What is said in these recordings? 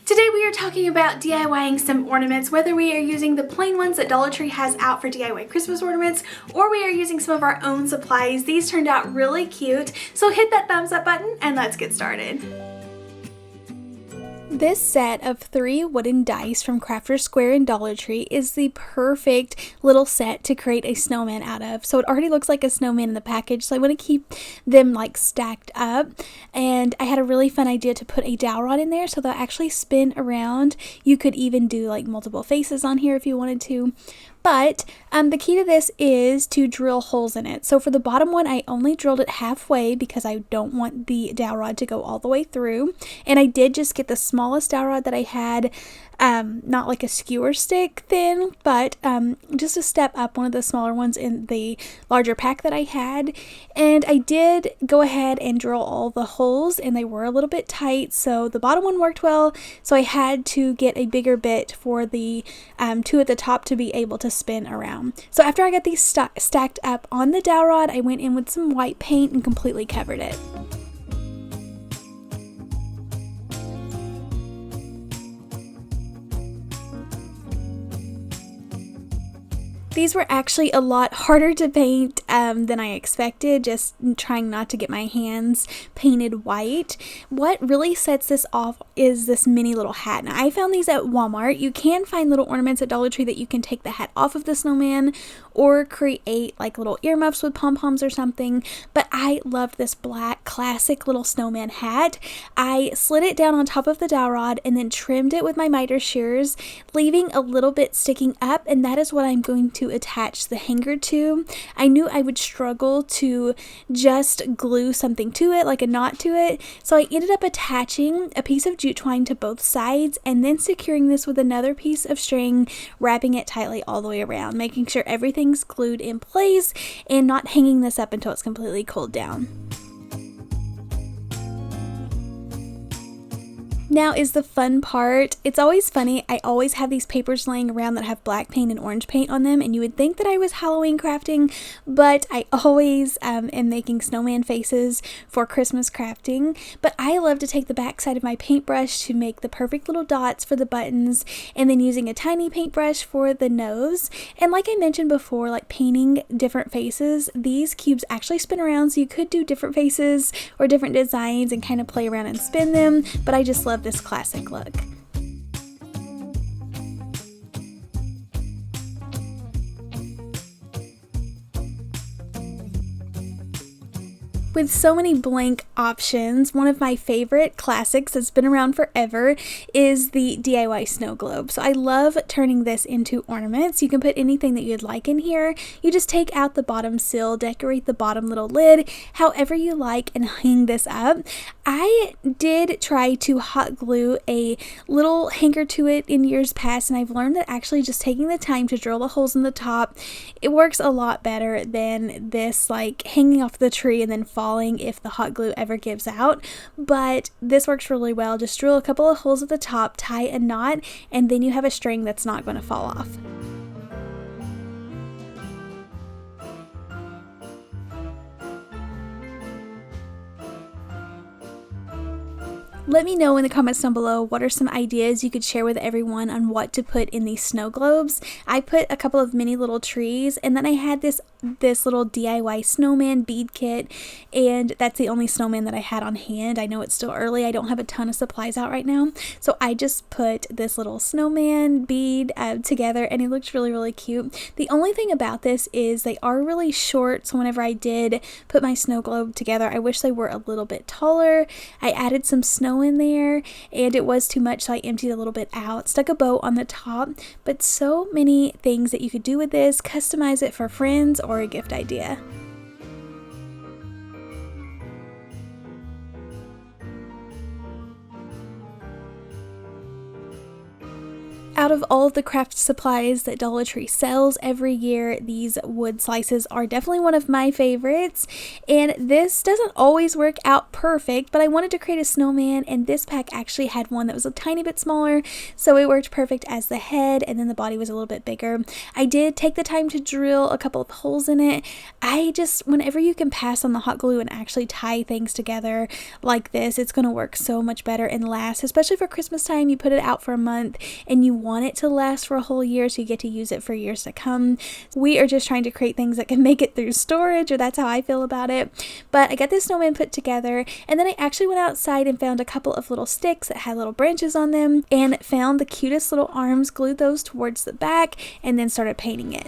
Today we are talking about DIYing some ornaments, whether we are using the plain ones that Dollar Tree has out for DIY Christmas ornaments, or we are using some of our own supplies. These turned out really cute, so hit that thumbs up button and let's get started. This set of 3 wooden dice from Crafter's Square and Dollar Tree is the perfect little set to create a snowman out of. So it already looks like a snowman in the package, so I want to keep them like stacked up. And I had a really fun idea to put a dowel rod in there so they'll actually spin around. You could even do like multiple faces on here if you wanted to. But the key to this is to drill holes in it. So for the bottom one, I only drilled it halfway because I don't want the dowel rod to go all the way through. And I did just get the smallest dowel rod that I had, not like a skewer stick thin, but just a step up, one of the smaller ones in the larger pack that I had. And I did go ahead and drill all the holes, and they were a little bit tight, so the bottom one worked well. So I had to get a bigger bit for the 2 at the top to be able to spin around. So after I got these stacked up on the dowel rod, I went in with some white paint and completely covered it. These were actually a lot harder to paint than I expected, just trying not to get my hands painted white. What really sets this off is this mini little hat. Now, I found these at Walmart. You can find little ornaments at Dollar Tree that you can take the hat off of the snowman or create like little earmuffs with pom-poms or something, but I loved this black classic little snowman hat. I slid it down on top of the dowel rod and then trimmed it with my miter shears, leaving a little bit sticking up, and that is what I'm going to attach the hanger to. I knew I would struggle to just glue something to it, like a knot to it, so I ended up attaching a piece of jute twine to both sides and then securing this with another piece of string, wrapping it tightly all the way around, making sure everything's glued in place and not hanging this up until it's completely cooled down. Now is the fun part. It's always funny. I always have these papers laying around that have black paint and orange paint on them, and you would think that I was Halloween crafting, but I always am making snowman faces for Christmas crafting. But I love to take the back side of my paintbrush to make the perfect little dots for the buttons, and then using a tiny paintbrush for the nose. And like I mentioned before, like painting different faces, these cubes actually spin around, so you could do different faces or different designs and kind of play around and spin them, but I just love this classic look. With so many blank options, one of my favorite classics that's been around forever is the DIY snow globe. So I love turning this into ornaments. You can put anything that you'd like in here. You just take out the bottom sill, decorate the bottom little lid, however you like, and hang this up. I did try to hot glue a little hanger to it in years past, and I've learned that actually just taking the time to drill the holes in the top, it works a lot better than this like hanging off the tree and then falling if the hot glue ever gives out. But this works really well. Just drill a couple of holes at the top, tie a knot, and then you have a string that's not going to fall off. Let me know in the comments down below what are some ideas you could share with everyone on what to put in these snow globes. I put a couple of mini little trees, and then I had this little DIY snowman bead kit, and that's the only snowman that I had on hand. I know it's still early. I don't have a ton of supplies out right now, so I just put this little snowman bead together, and it looks really, really cute. The only thing about this is they are really short, so whenever I did put my snow globe together, I wish they were a little bit taller. I added some snow in there and it was too much, so I emptied a little bit out, stuck a bow on the top, but so many things that you could do with this. Customize it for friends or a gift idea. Out of all of the craft supplies that Dollar Tree sells every year, these wood slices are definitely one of my favorites. And this doesn't always work out perfect, but I wanted to create a snowman, and this pack actually had one that was a tiny bit smaller, so it worked perfect as the head, and then the body was a little bit bigger. I did take the time to drill a couple of holes in it. Whenever you can pass on the hot glue and actually tie things together like this, it's going to work so much better and last, especially for Christmas time. You put it out for a month and you want it to last for a whole year, so you get to use it for years to come. We are just trying to create things that can make it through storage, or that's how I feel about it. But I got this snowman put together, and then I actually went outside and found a couple of little sticks that had little branches on them, and found the cutest little arms, glued those towards the back, and then started painting it.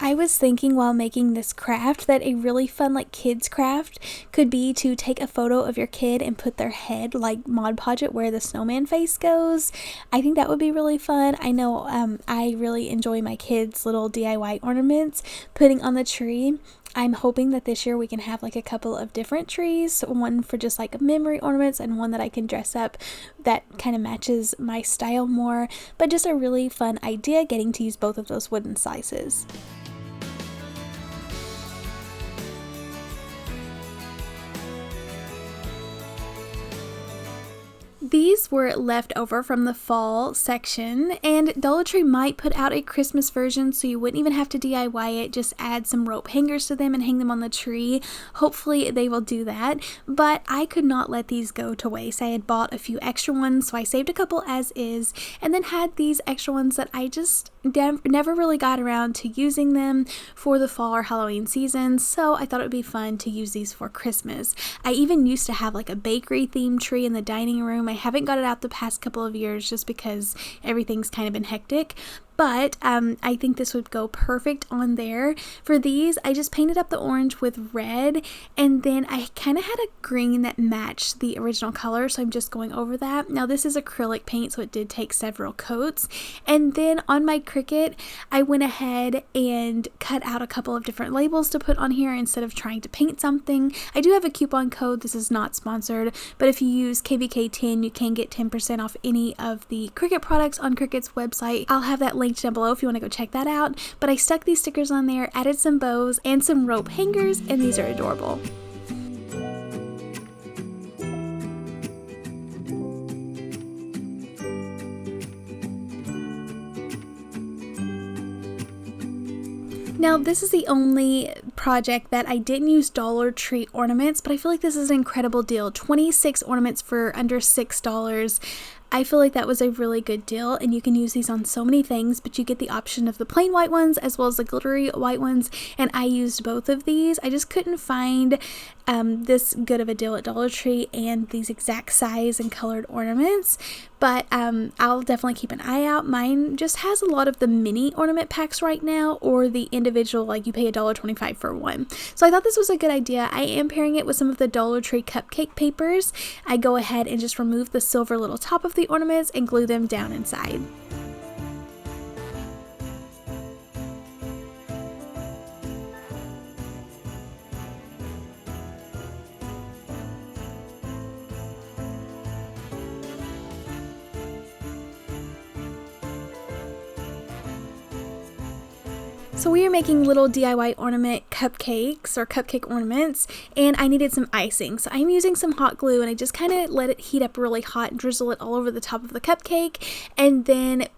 I was thinking while making this craft that a really fun kids craft could be to take a photo of your kid and put their head like Mod Podge where the snowman face goes. I think that would be really fun. I know I really enjoy my kids' little DIY ornaments putting on the tree. I'm hoping that this year we can have a couple of different trees, one for just memory ornaments and one that I can dress up that kind of matches my style more, but just a really fun idea getting to use both of those wooden slices. These were left over from the fall section, and Dollar Tree might put out a Christmas version so you wouldn't even have to DIY it, just add some rope hangers to them and hang them on the tree. Hopefully they will do that, but I could not let these go to waste. I had bought a few extra ones, so I saved a couple as is, and then had these extra ones that I just never really got around to using them for the fall or Halloween season, so I thought it would be fun to use these for Christmas. I even used to have a bakery themed tree in the dining room. I haven't got it out the past couple of years just because everything's kind of been hectic. But I think this would go perfect on there. For these, I just painted up the orange with red, and then I kind of had a green that matched the original color, so I'm just going over that. Now this is acrylic paint, so it did take several coats. And then on my Cricut, I went ahead and cut out a couple of different labels to put on here instead of trying to paint something. I do have a coupon code. This is not sponsored, but if you use KraftsbyKatelyn, you can get 10% off any of the Cricut products on Cricut's website. I'll have that linked down below if you want to go check that out. But I stuck these stickers on there, added some bows and some rope hangers, and these are adorable. Now this is the only project that I didn't use Dollar Tree ornaments, but I feel like this is an incredible deal. 26 ornaments for under $6. I feel like that was a really good deal, and you can use these on so many things, but you get the option of the plain white ones as well as the glittery white ones, and I used both of these. I just couldn't find this good of a deal at Dollar Tree and these exact size and colored ornaments, but I'll definitely keep an eye out. Mine just has a lot of the mini ornament packs right now, or the individual, you pay $1.25 for one. So I thought this was a good idea. I am pairing it with some of the Dollar Tree cupcake papers. I go ahead and just remove the silver little top of the ornaments and glue them down inside. So we are making little DIY ornament cupcakes or cupcake ornaments, and I needed some icing. So I'm using some hot glue, and I just kind of let it heat up really hot, drizzle it all over the top of the cupcake, and then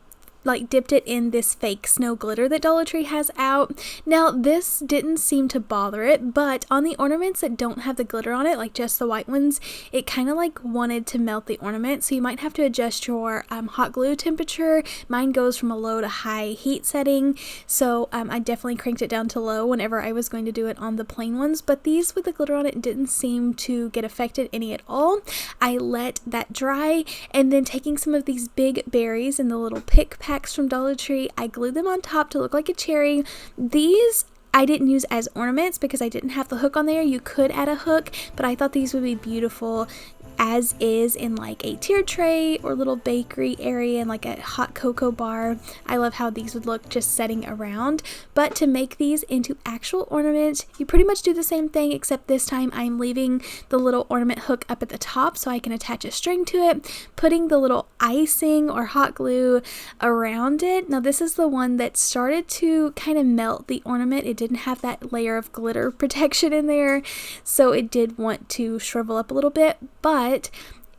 dipped it in this fake snow glitter that Dollar Tree has out. Now this didn't seem to bother it, but on the ornaments that don't have the glitter on it, just the white ones, it kind of wanted to melt the ornament, so you might have to adjust your hot glue temperature. Mine goes from a low to high heat setting, so I definitely cranked it down to low whenever I was going to do it on the plain ones, but these with the glitter on it didn't seem to get affected any at all. I let that dry, and then taking some of these big berries in the little pick packs from Dollar Tree, I glued them on top to look like a cherry. These I didn't use as ornaments because I didn't have the hook on there. You could add a hook, but I thought these would be beautiful as is in like a tier tray or little bakery area and like a hot cocoa bar. I love how these would look just setting around. But to make these into actual ornaments, you pretty much do the same thing, except this time I'm leaving the little ornament hook up at the top so I can attach a string to it, putting the little icing or hot glue around it. Now this is the one that started to kind of melt the ornament. It didn't have that layer of glitter protection in there, so it did want to shrivel up a little bit, but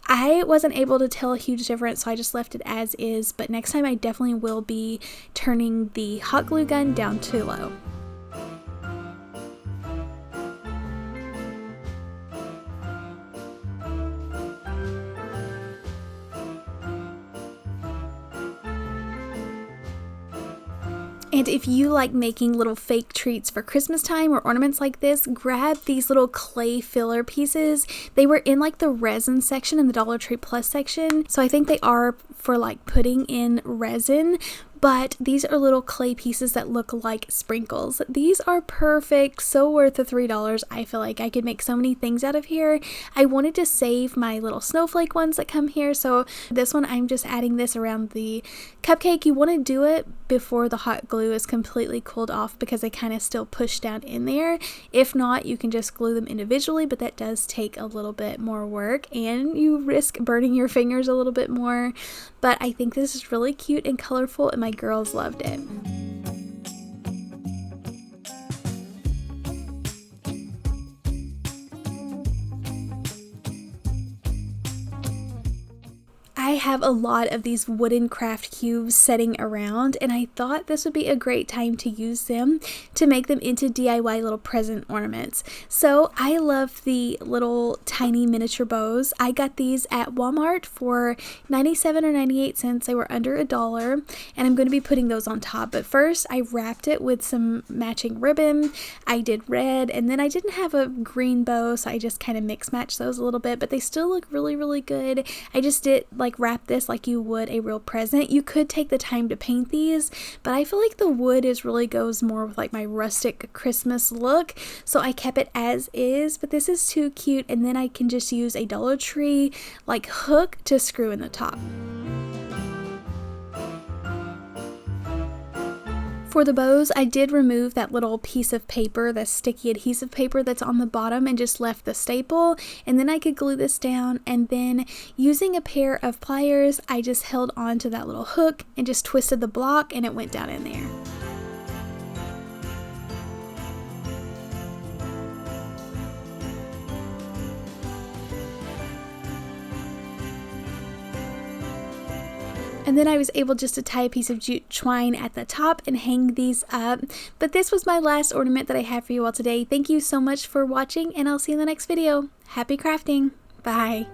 I wasn't able to tell a huge difference, so I just left it as is. But next time I definitely will be turning the hot glue gun down to low. And if you like making little fake treats for Christmas time or ornaments like this, grab these little clay filler pieces. They were in like the resin section in the Dollar Tree Plus section, so I think they are for like putting in resin. But these are little clay pieces that look like sprinkles. These are perfect, so worth the $3. I feel like I could make so many things out of here. I wanted to save my little snowflake ones that come here, so this one I'm just adding this around the cupcake. You want to do it before the hot glue is completely cooled off because they kind of still push down in there. If not, you can just glue them individually, but that does take a little bit more work and you risk burning your fingers a little bit more. But I think this is really cute and colorful, and my girls loved it. I have a lot of these wooden craft cubes sitting around, and I thought this would be a great time to use them to make them into DIY little present ornaments. So I love the little tiny miniature bows. I got these at Walmart for 97 or 98 cents. They were under $1, and I'm going to be putting those on top. But first I wrapped it with some matching ribbon. I did red, and then I didn't have a green bow, so I just kind of mix matched those a little bit, but they still look really, really good. I just did like wrap this like you would a real present. You could take the time to paint these, but I feel like the wood really goes more with like my rustic Christmas look, so I kept it as is. But this is too cute, and then I can just use a Dollar Tree like hook to screw in the top. For the bows, I did remove that little piece of paper, the sticky adhesive paper that's on the bottom, and just left the staple, and then I could glue this down, and then using a pair of pliers, I just held on to that little hook and just twisted the block, and it went down in there. And then I was able just to tie a piece of jute twine at the top and hang these up. But this was my last ornament that I have for you all today. Thank you so much for watching, and I'll see you in the next video. Happy crafting. Bye.